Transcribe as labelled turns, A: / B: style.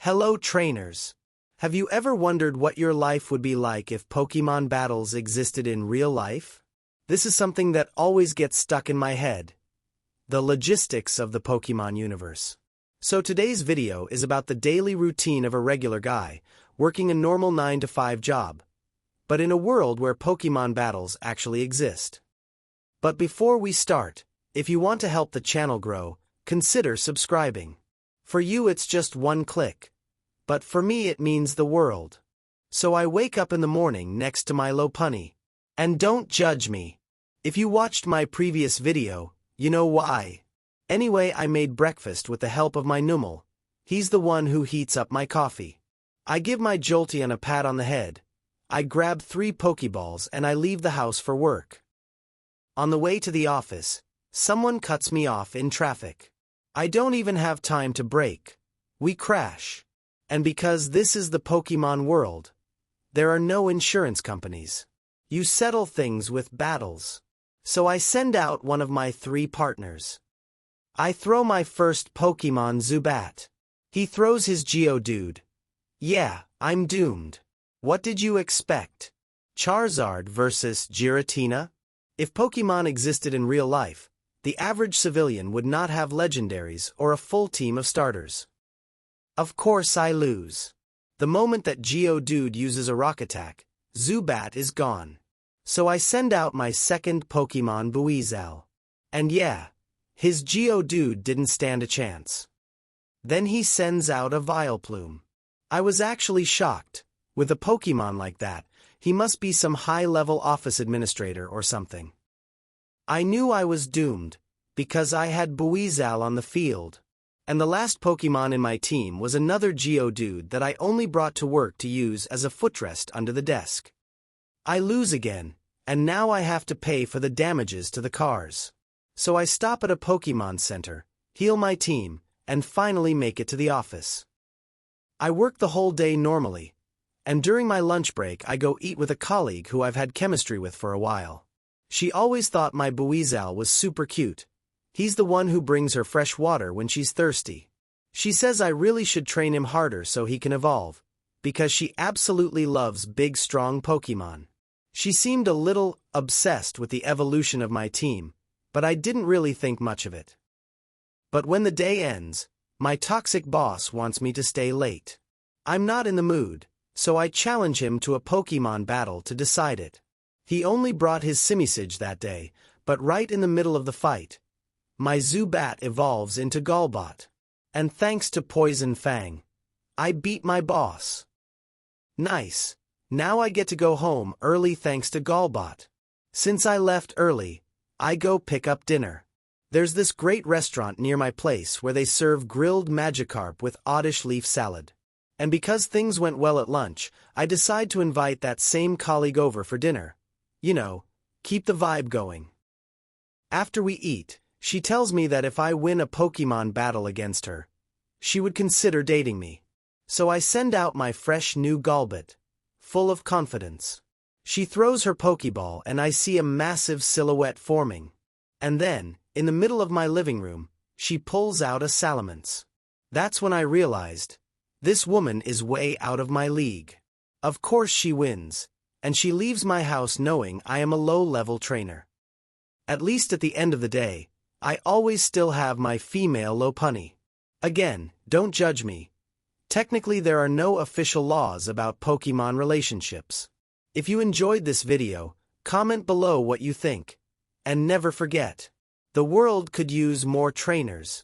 A: Hello trainers! Have you ever wondered what your life would be like if Pokemon battles existed in real life? This is something that always gets stuck in my head. The logistics of the Pokemon universe. So today's video is about the daily routine of a regular guy, working a normal 9-to-5 job. But in a world where Pokemon battles actually exist. But before we start, if you want to help the channel grow, consider subscribing. For you it's just one click. But for me it means the world. So I wake up in the morning next to my Lopunny. And don't judge me. If you watched my previous video, you know why. Anyway, I made breakfast with the help of my Numel. He's the one who heats up my coffee. I give my Jolteon a pat on the head. I grab 3 Pokeballs and I leave the house for work. On the way to the office, someone cuts me off in traffic. I don't even have time to brake. We crash. And because this is the Pokemon world, there are no insurance companies. You settle things with battles. So I send out one of my 3 partners. I throw my first Pokemon Zubat. He throws his Geodude. Yeah, I'm doomed. What did you expect? Charizard versus Giratina? If Pokemon existed in real life, the average civilian would not have legendaries or a full team of starters. Of course I lose. The moment that Geodude uses a rock attack, Zubat is gone. So I send out my second Pokemon Buizel. And yeah, his Geodude didn't stand a chance. Then he sends out a Vileplume. I was actually shocked. With a Pokemon like that, he must be some high-level office administrator or something. I knew I was doomed, because I had Buizel on the field. And the last Pokemon in my team was another Geodude that I only brought to work to use as a footrest under the desk. I lose again, and now I have to pay for the damages to the cars. So I stop at a Pokemon Center, heal my team, and finally make it to the office. I work the whole day normally, and during my lunch break I go eat with a colleague who I've had chemistry with for a while. She always thought my Buizel was super cute. He's the one who brings her fresh water when she's thirsty. She says I really should train him harder so he can evolve, because she absolutely loves big strong Pokemon. She seemed a little obsessed with the evolution of my team, but I didn't really think much of it. But when the day ends, my toxic boss wants me to stay late. I'm not in the mood, so I challenge him to a Pokemon battle to decide it. He only brought his Simisage that day, but right in the middle of the fight, my Zubat evolves into Golbat. And thanks to Poison Fang, I beat my boss. Nice. Now I get to go home early thanks to Golbat. Since I left early, I go pick up dinner. There's this great restaurant near my place where they serve grilled Magikarp with Oddish leaf salad. And because things went well at lunch, I decide to invite that same colleague over for dinner. You know, keep the vibe going. After we eat, she tells me that if I win a Pokemon battle against her, she would consider dating me. So I send out my fresh new Golbat, full of confidence. She throws her Pokeball and I see a massive silhouette forming. And then, in the middle of my living room, she pulls out a Salamence. That's when I realized, this woman is way out of my league. Of course she wins, and she leaves my house knowing I am a low-level trainer. At least at the end of the day, I always still have my female Lopunny. Again, don't judge me. Technically there are no official laws about Pokemon relationships. If you enjoyed this video, comment below what you think. And never forget, the world could use more trainers.